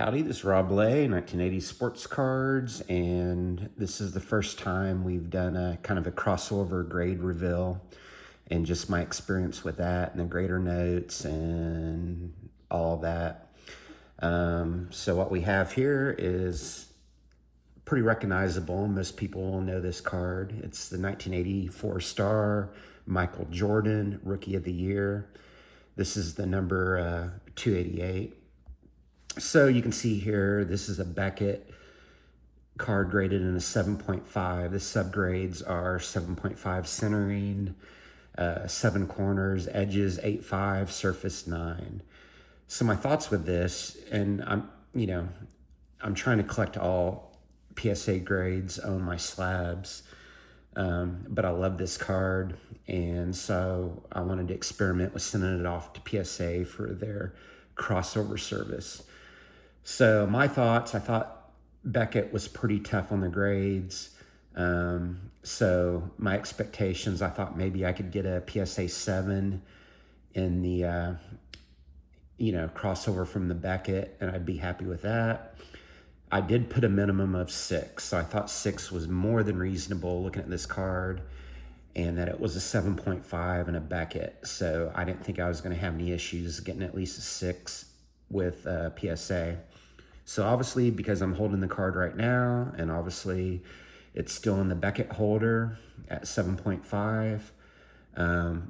Howdy, this is Rob Lay, 1980 Sports Cards, and this is the first time we've done a kind of a crossover grade reveal and just my experience with that and the grader notes and all that. So what we have here is pretty recognizable. Most people will know this card. It's the 1984 star Michael Jordan Rookie of the Year. This is the number 288. So you can see here, this is a Beckett card graded in a 7.5. The subgrades are 7.5 centering, 7 corners, edges 8.5, surface 9. So my thoughts with this, and I'm trying to collect all PSA grades on my slabs, but I love this card, and so I wanted to experiment with sending it off to PSA for their crossover service. So my thoughts, I thought Beckett was pretty tough on the grades. So my expectations, I thought maybe I could get a PSA 7 in the, crossover from the Beckett, and I'd be happy with that. I did put a minimum of 6, so I thought 6 was more than reasonable looking at this card, and that it was a 7.5 and a Beckett. So I didn't think I was going to have any issues getting at least a 6 with PSA. So obviously, because I'm holding the card right now, and obviously it's still in the Beckett holder at 7.5,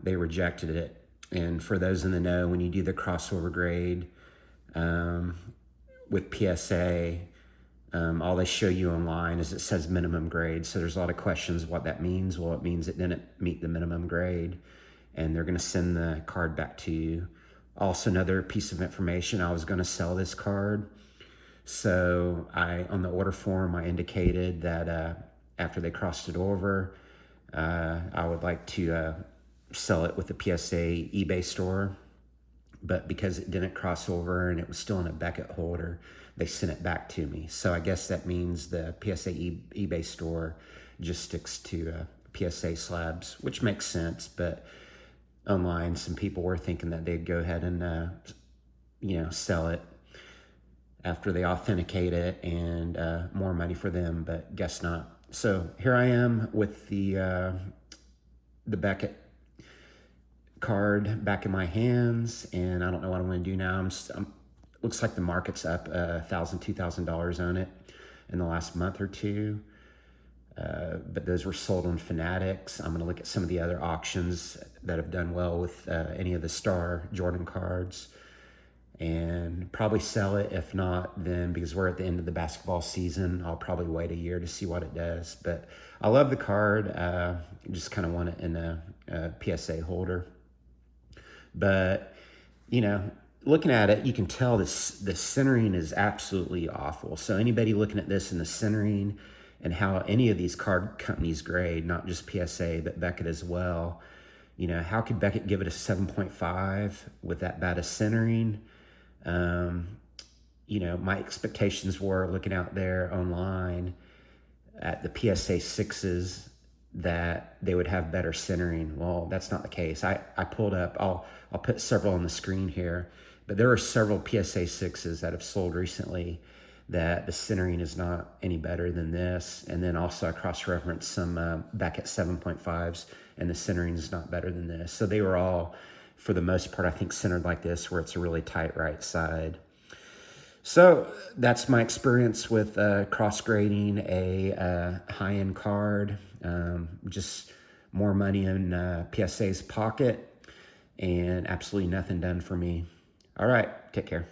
they rejected it. And for those in the know, when you do the crossover grade with PSA, all they show you online is it says minimum grade. So there's a lot of questions what that means. Well, it means it didn't meet the minimum grade, and they're going to send the card back to you. Also, another piece of information, I was going to sell this card. So on the order form, I indicated that after they crossed it over, I would like to sell it with the PSA eBay store. But because it didn't cross over and it was still in a Beckett holder, they sent it back to me. So I guess that means the PSA eBay store just sticks to PSA slabs, which makes sense. But online, some people were thinking that they'd go ahead and sell it after they authenticate it, and more money for them, but guess not. So here I am with the Beckett card back in my hands, and I don't know what I'm going to do now. Looks like the market's up $1,000, $2,000 on it in the last month or two, but those were sold on Fanatics. I'm going to look at some of the other auctions that have done well with any of the star Jordan cards, and probably sell it. If not, then because we're at the end of the basketball season, I'll probably wait a year to see what it does. But I love the card. Just kind of want it in a PSA holder. But, looking at it, you can tell the centering is absolutely awful. So anybody looking at this in the centering and how any of these card companies grade, not just PSA, but Beckett as well, how could Beckett give it a 7.5 with that bad a centering? My expectations were, looking out there online at the PSA 6s, that they would have better centering. Well, that's not the case. I pulled up, I'll put several on the screen here, but there are several PSA 6s that have sold recently that the centering is not any better than this. And then also I cross-referenced some Beckett 7.5s, and the centering is not better than this. So they were all, for the most part, I think centered like this, where it's a really tight right side. So that's my experience with cross-grading a high-end card. Just more money in PSA's pocket, and absolutely nothing done for me. All right, take care.